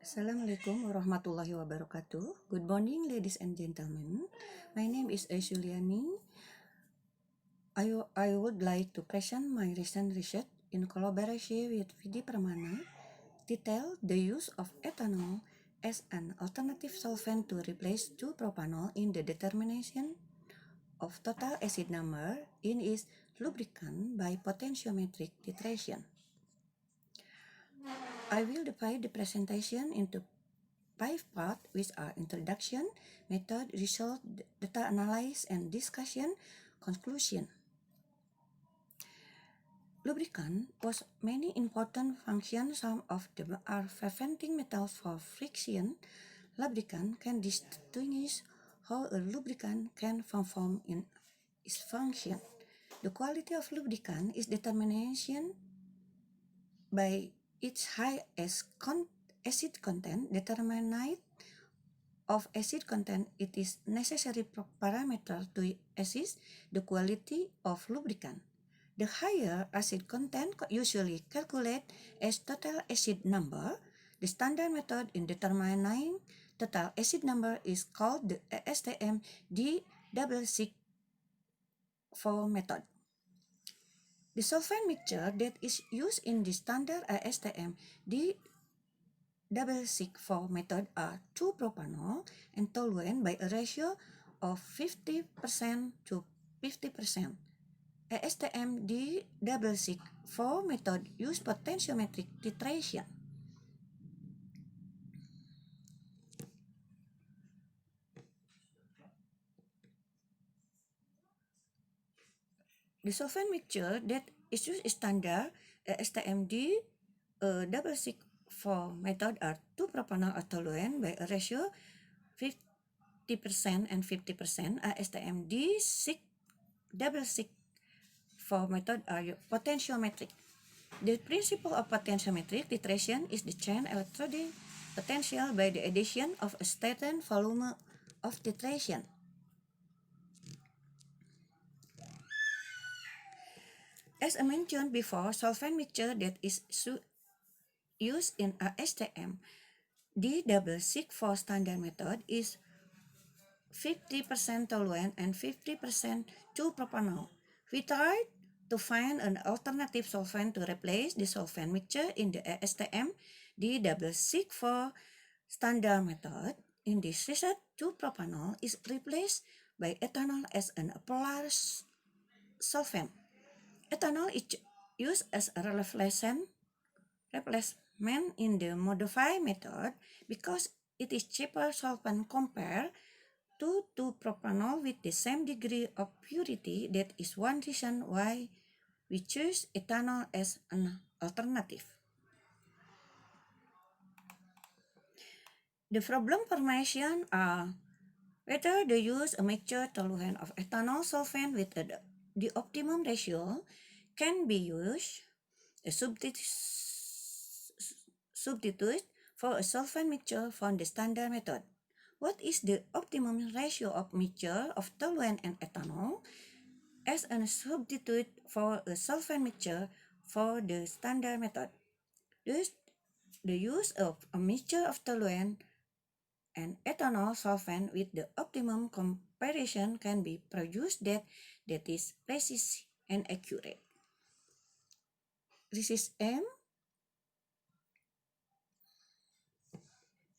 Assalamualaikum warahmatullahi wabarakatuh. Good morning, ladies and gentlemen. My name is Aisyuliani. I would like to present my recent research in collaboration with Vidi Pramana, detail the use of ethanol as an alternative solvent to replace 2-propanol in the determination of total acid number in its lubricant by potentiometric titration. I will divide the presentation into 5 parts, which are introduction, method, result, data analysis, and discussion, conclusion. Lubricant was many important functions. Some of them are preventing metals for friction. Lubricant can distinguish how a lubricant can perform in its function. The quality of lubricant is determined by its high acid content. Determinant of acid content, it is necessary parameter to assess the quality of lubricant. The higher acid content usually calculate as total acid number. The standard method in determining total acid number is called the ASTM D664 method. The solvent mixture that is used in the standard ASTM D664 method are 2-propanol and toluene by a ratio of 50% to 50%. ASTM D664 method use potentiometric titration. The solvent mixture that is used is standard ASTM D664 method are 2-propanol or toluene by a ratio 50% and 50%. ASTM D664 method are potentiometric. The principle of potentiometric titration is the change electrode potential by the addition of a certain volume of titration. As I mentioned before, solvent mixture that is used in ASTM D664 standard method is 50% toluene and 50% 2-propanol. We tried to find an alternative solvent to replace the solvent mixture in the ASTM D664 standard method. In this result, 2-propanol is replaced by ethanol as an polar solvent. Ethanol is used as a replacement in the modified method because it is cheaper solvent compared to 2-propanol with the same degree of purity. That is one reason why we choose ethanol as an alternative. The problem formation are whether the use a mixture toluene of ethanol solvent with the optimum ratio can be used a substitute for a solvent mixture from the standard method. What is the optimum ratio of mixture of toluene and ethanol as a substitute for a solvent mixture for the standard method? Thus, the use of a mixture of toluene and ethanol solvent with the optimum comparison can be produced that is precise and accurate. This is M.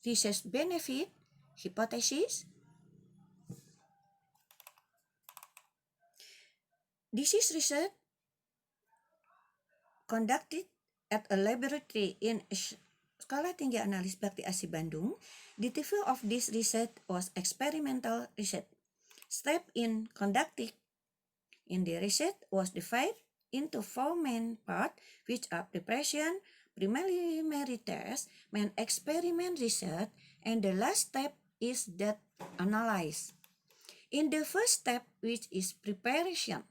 Research benefit hypothesis. This is research conducted at a laboratory in Sekolah Tinggi Analis Bakti Asi Bandung. The title of this research was experimental research. Step in conducting in the research was divided into 4 main parts, which are preparation, preliminary test, main experiment research, and the last step is data analysis. In the first step, which is preparation,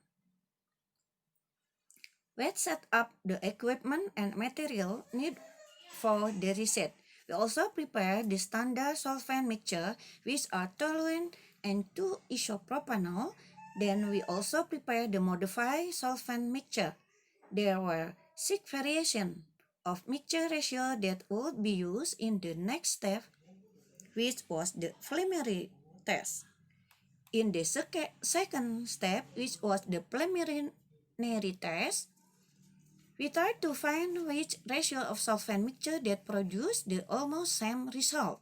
we set up the equipment and material needed for the research. We also prepare the standard solvent mixture, which are toluene and 2-isopropanol. Then we also prepare the modified solvent mixture. There were 6 variations of mixture ratio that would be used in the next step, which was the preliminary test. In the second step, which was the preliminary test, we tried to find which ratio of solvent mixture that produced the almost same result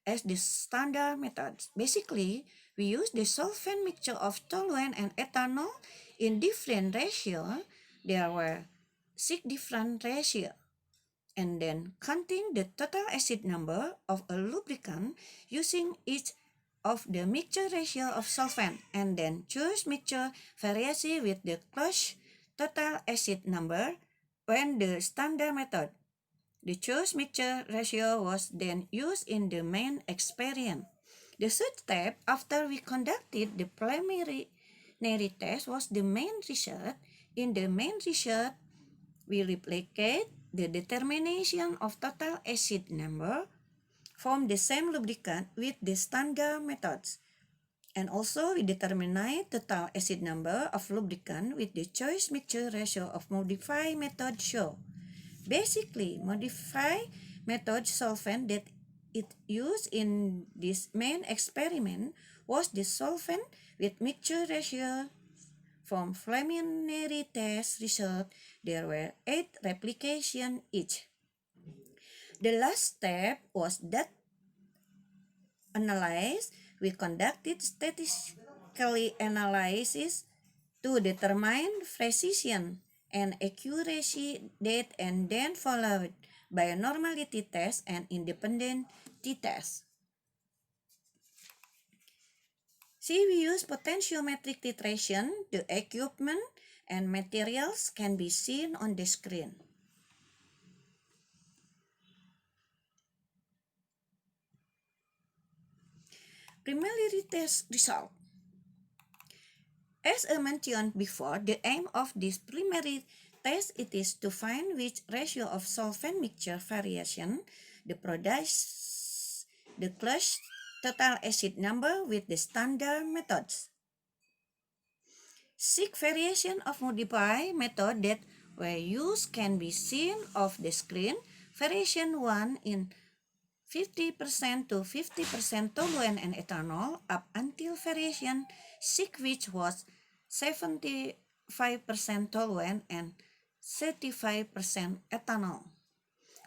as the standard methods. Basically, we used the solvent mixture of toluene and ethanol in different ratio. There were 6 different ratios. And then counting the total acid number of a lubricant using each of the mixture ratio of solvent, and then choose mixture variation with the close total acid number when the standard method. The choose mixture ratio was then used in the main experiment. The third step after we conducted the preliminary test was the main result. In the main result, we replicate the determination of total acid number from the same lubricant with the standard methods. And also we determine total acid number of lubricant with the choice mixture ratio of modified method show. Basically, modified method solvent that it used in this main experiment was the solvent with mixture ratio. From preliminary test result, there were 8 replications each. The last step was that analysis. We conducted statistical analysis to determine precision and accuracy date, and then followed by a normality test and independent t-test. See, we use potentiometric titration. The equipment and materials can be seen on the screen. Preliminary test result. As I mentioned before, the aim of this preliminary test it is to find which ratio of solvent mixture variation the produce the close total acid number with the standard methods. 6 variations of modified method that were used can be seen off the screen. Variation 1 in 50% to 50% toluene and ethanol up until variation 6, which was 75% toluene and 35% ethanol.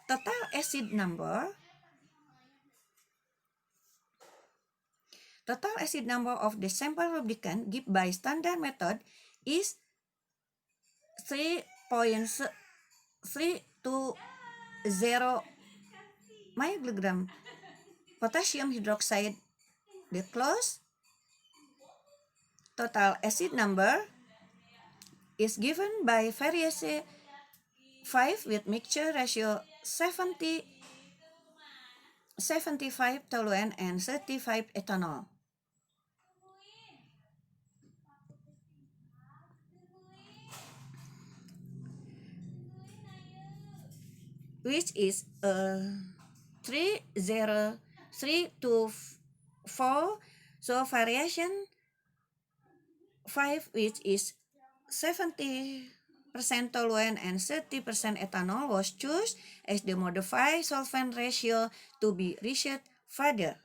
Total acid number of the sample lubricant given by standard method is 3.320 microgram potassium hydroxide. The close total acid number is given by variation 5 with mixture ratio 75 toluene and 35 ethanol. Which is 30324. So variation 5, which is 70% toluene and 30% ethanol, was chosen as the modified solvent ratio to be researched further.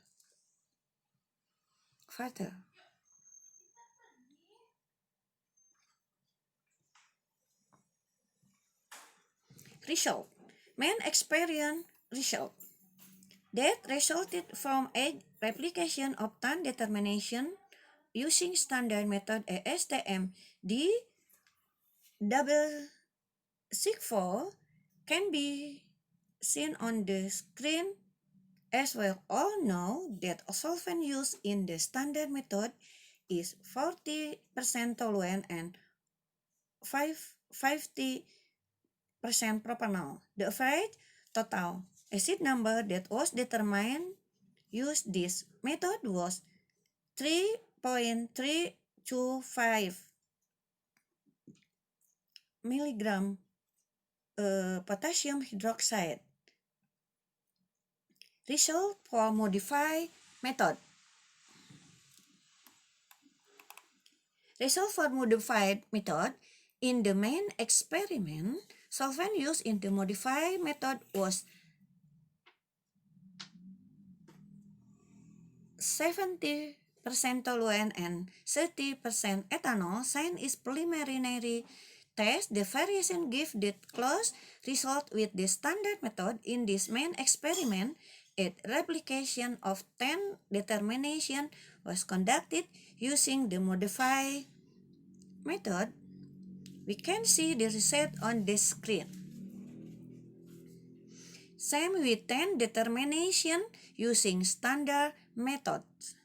Result. Main experiment result. That resulted from 8 replication of time determination using standard method ASTM. The double 64 can be seen on the screen. As we all know that a solvent used in the standard method is 40% toluene and 50% propanol. The average total acid number that was determined used this method was 3.325 milligram potassium hydroxide. Result for modified method. Result for modified method. In the main experiment, solvent used in the modified method was 70% toluene and 30% ethanol. Since its preliminary test, the variation give the close result with the standard method. In this main experiment, a replication of 10 determination was conducted using the modified method. We can see the result on the screen. Same with 10 determination using standard methods.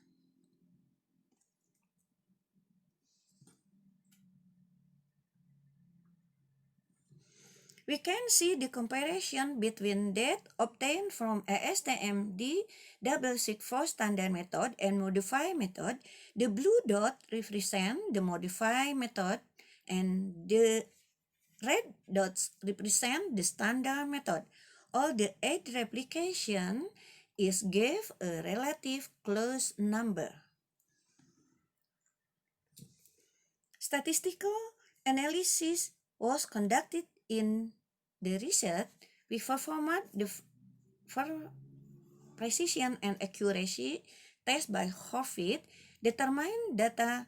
We can see the comparison between that obtained from ASTM D664 standard method and modified method. The blue dot represent the modified method and the red dots represent the standard method. All the 8 replication is gave a relative close number. Statistical analysis was conducted in the research. We performed the precision and accuracy test by Horvitz, determine data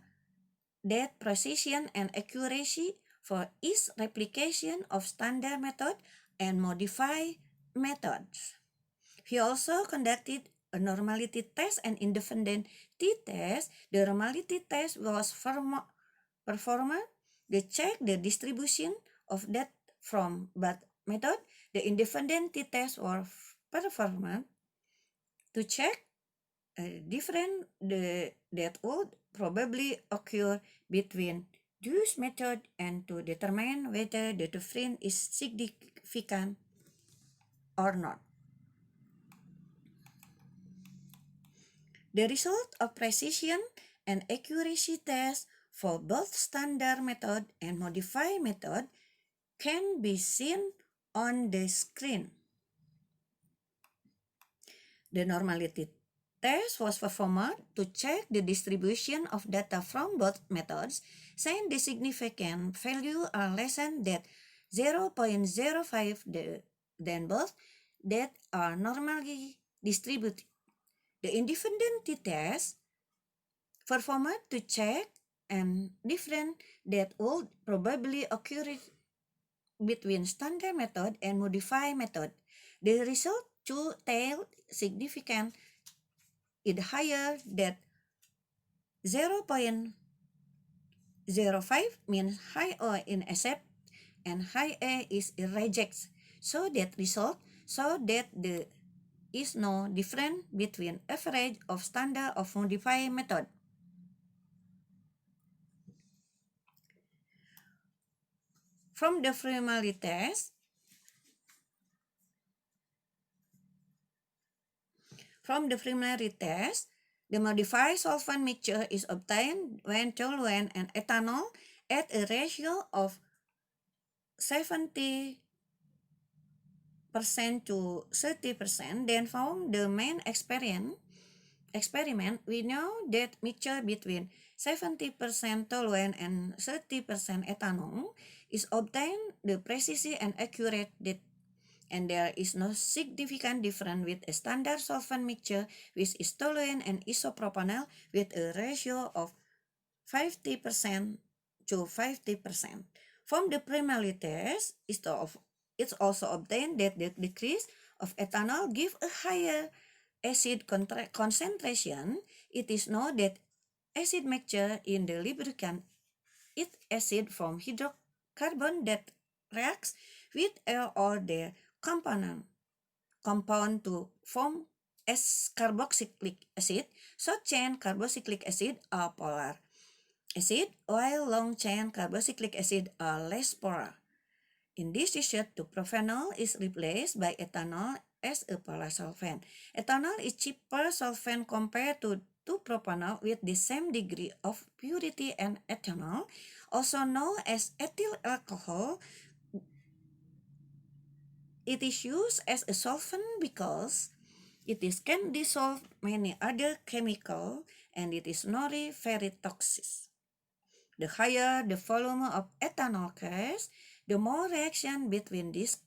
that precision and accuracy for each replication of standard method and modified methods. We also conducted a normality test and independent t-test. The normality test was performed to check the distribution of that from both method. The independent t-test was performed to check different that would probably occur between those methods and to determine whether the difference is significant or not. The result of precision and accuracy tests for both standard method and modified method can be seen on the screen. The normality test was performed to check the distribution of data from both methods, since the significant value are less than 0.05 than both that are normally distributed. The independent t-test performed to check and difference that would probably occur between standard method and modified method. The result two-tailed significant is higher than 0.05 means high O in accept and high A is in reject. So that result that there is no difference between average of standard of modified method. From the preliminary test, the modified solvent mixture is obtained when toluene and ethanol at a ratio of 70% to 30%. Then from the main experiment, we know that mixture between 70% toluene and 30% ethanol is obtained the precise and accurate that, and there is no significant difference with a standard solvent mixture which is toluene and isopropanol with a ratio of 50% to 50%. From the preliminary test, it's also obtained that the decrease of ethanol give a higher acid concentration. It is known that acid mixture in the lubricant is acid from hydrocarbon that reacts with air or their compound to form as carboxylic acid. Short chain carboxylic acid are polar acid, while long chain carboxylic acid are less polar. In this research, 2-propanol is replaced by ethanol as a polar solvent. Ethanol is cheaper solvent compared to 2-propanol with the same degree of purity, and ethanol, also known as ethyl alcohol, it is used as a solvent because it can dissolve many other chemicals and it is not very toxic. The higher the volume of ethanol carries, The more reaction between this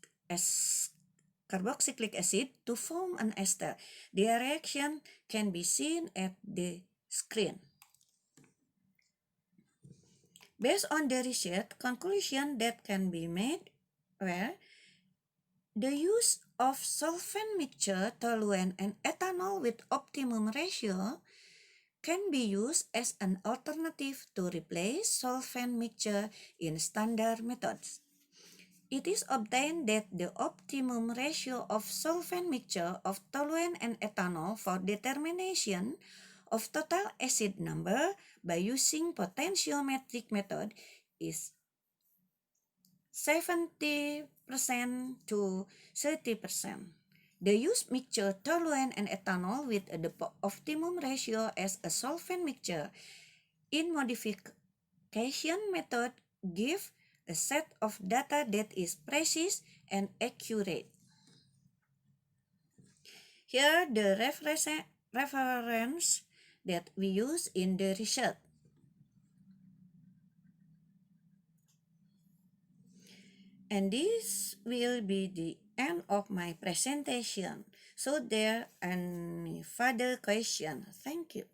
carboxylic acid to form an ester. The reaction can be seen at the screen. Based on the research, conclusion that can be made were the use of solvent mixture, toluene, and ethanol with optimum ratio can be used as an alternative to replace solvent mixture in standard methods. It is obtained that the optimum ratio of solvent mixture of toluene and ethanol for determination of total acid number by using potentiometric method is 70% to 30%. The used mixture toluene and ethanol with the optimum ratio as a solvent mixture in modification method give a set of data that is precise and accurate. Here are the reference that we use in the research. And this will be the end of my presentation. So there are any further questions. Thank you.